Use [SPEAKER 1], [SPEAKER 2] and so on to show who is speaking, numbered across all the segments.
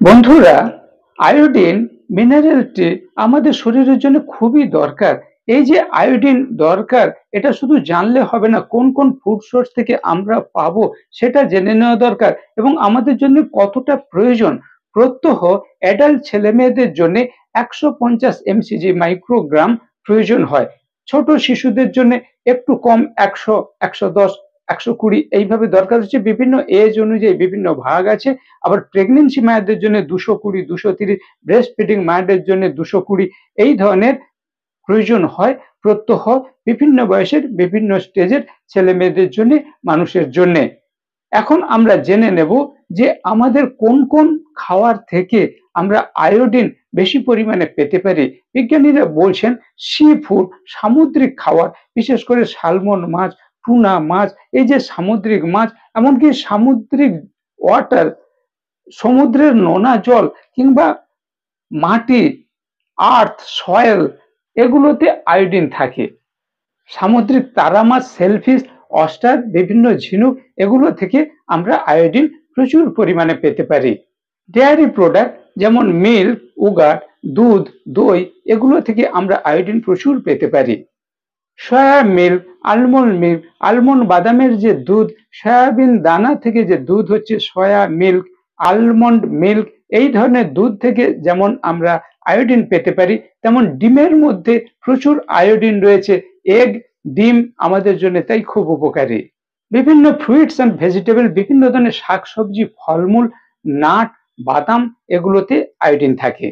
[SPEAKER 1] বন্ধুরা, আয়োডিন মিনারেলটি আমাদের শরীরের জন্য খুবই দরকার। এই যে আয়োডিন দরকার, এটা শুধু জানলে হবে না, কোন কোন ফুড সোর্স থেকে আমরা পাবো সেটা জেনে নেওয়া দরকার এবং আমাদের জন্য কতটা প্রয়োজন। প্রত্যহ অ্যাডাল্ট ছেলেমেয়েদের জন্য 150 mcg মাইক্রোগ্রাম প্রয়োজন হয়। ছোট শিশুদের জন্য একটু কম 100, 110, 120 এইভাবে দরকার হচ্ছে। বিভিন্ন এজ অনুযায়ী বিভিন্ন ভাগ আছে। আবার প্রেগনেন্সি মায়েদের জন্য 220, 230, ব্রেস্ট ফিডিং মায়েদের জন্য 220 এই ধরনের প্রয়োজন হয় প্রত্যহ বিভিন্ন বয়সের বিভিন্ন স্টেজের ছেলে মেয়েদের জন্য, মানুষের জন্য। এখন আমরা জেনে নেব যে আমাদের কোন কোন খাওয়ার থেকে আমরা আয়োডিন বেশি পরিমাণে পেতে পারি। বিজ্ঞানীরা বলছেন সি ফুড, সামুদ্রিক খাবার, বিশেষ করে সালমন মাছ, টুনা মাছ, এই যে সামুদ্রিক মাছ, এমনকি সামুদ্রিক ওয়াটার, সমুদ্রের নোনা জল কিংবা মাটি, আর্থ, সয়েল, এগুলোতে আয়োডিন থাকে। সামুদ্রিক তারা মাছ, সেলফিশ, অস্টার, বিভিন্ন ঝিনুক, এগুলো থেকে আমরা আয়োডিন প্রচুর পরিমাণে পেতে পারি। ডেয়ারি প্রোডাক্ট যেমন মিল্ক, উগার, দুধ, দই, এগুলো থেকে আমরা আয়োডিন প্রচুর পেতে পারি। Soya milk, almond milk, almond বাদামের যে দুধ, সয়াবিন দানা থেকে যে দুধ হচ্ছে সয়া মিল্ক, আলমন্ড মিল্ক, এই ধরনের দুধ থেকে যেমন আমরা আয়োডিন পেতে পারি, তেমন ডিমের মধ্যে প্রচুর আয়োডিন রয়েছে। এগ, ডিম আমাদের জন্য তাই খুব উপকারী। বিভিন্ন ফ্রুইটস অ্যান্ড ভেজিটেবল, বিভিন্ন ধরনের শাকসবজি, ফলমূল, নাট, বাদাম, এগুলোতে আয়োডিন থাকে।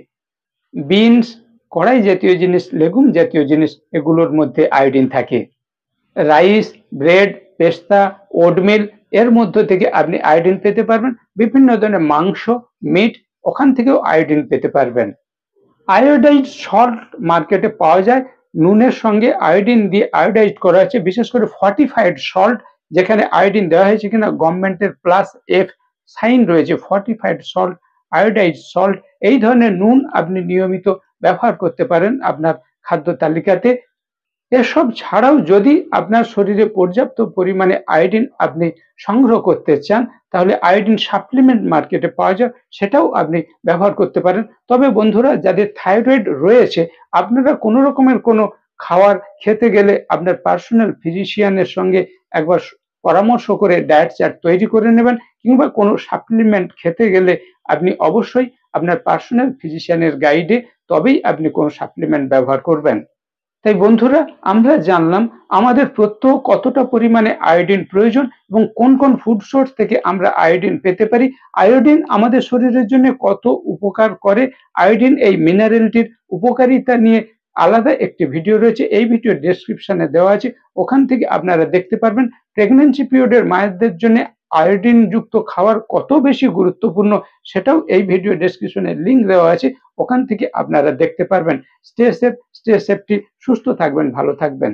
[SPEAKER 1] বিনস, কড়াই জাতীয় জিনিস, লেগুম জাতীয় জিনিস, এগুলোর মধ্যে আয়োডিন থাকে। রাইস, ব্রেড, পেস্তা, ওটমিল, এর মধ্য থেকে আপনি আয়োডিন পেতে পারবেন। বিভিন্ন ধরনের মাংস, মিট, ওখান থেকেও আয়োডিন পেতে পারবেন। আয়োডাইজড সল্ট মার্কেটে পাওয়া যায়। নুনের সঙ্গে আয়োডিন দিয়ে আয়োডাইজড করা হয়েছে, বিশেষ করে ফর্টিফাইড সল্ট, যেখানে আয়োডিন দেওয়া হয়েছে কিনা গভর্নমেন্টের +F সাইন রয়েছে। ফর্টিফাইড সল্ট, আয়োডাইজড সল্ট, এই ধরনের নুন আপনি নিয়মিত ব্যবহার করতে পারেন আপনার খাদ্য তালিকাতে। এসব ছাড়াও যদি আপনার শরীরে পর্যাপ্ত পরিমাণে আয়োডিন আপনি সংগ্রহ করতে চান, তাহলে আয়োডিন সাপ্লিমেন্ট মার্কেটে পাওয়া যায়, সেটাও আপনি ব্যবহার করতে পারেন। তবে বন্ধুরা, যাদের থাইরয়েড রয়েছে, আপনারা কোনো রকমের কোনো খাবার খেতে গেলে আপনার পার্সোনাল ফিজিশিয়ানের সঙ্গে একবার পরামর্শ করে ডায়েট চার্ট তৈরি করে নেবেন, কিংবা কোনো সাপ্লিমেন্ট খেতে গেলে আপনি অবশ্যই আপনার পার্সোনাল ফিজিশিয়ানের গাইডে তবেই আপনি কোনো সাপ্লিমেন্ট ব্যবহার করবেন। তাই বন্ধুরা, আমরা জানলাম আমাদের প্রত্যহ কতটা পরিমাণে আয়োডিন প্রয়োজন এবং কোন কোন ফুড সোর্স থেকে আমরা আয়োডিন পেতে পারি। আয়োডিন আমাদের শরীরের জন্য কত উপকার করে, আয়োডিন এই মিনারেলটির উপকারিতা নিয়ে আলাদা একটি ভিডিও রয়েছে, এই ভিডিও ডেসক্রিপশনে দেওয়া আছে, ওখান থেকে আপনারা দেখতে পারবেন। প্রেগন্যান্সি পিরিয়ডের মায়েদের জন্য আয়োডিন যুক্ত খাবার কত বেশি গুরুত্বপূর্ণ, সেটাও এই ভিডিও ডেসক্রিপশনে লিঙ্ক দেওয়া আছে, ওখান থেকে আপনারা দেখতে পারবেন। স্টে সেফ, স্টে সেফটি, সুস্থ থাকবেন, ভালো থাকবেন।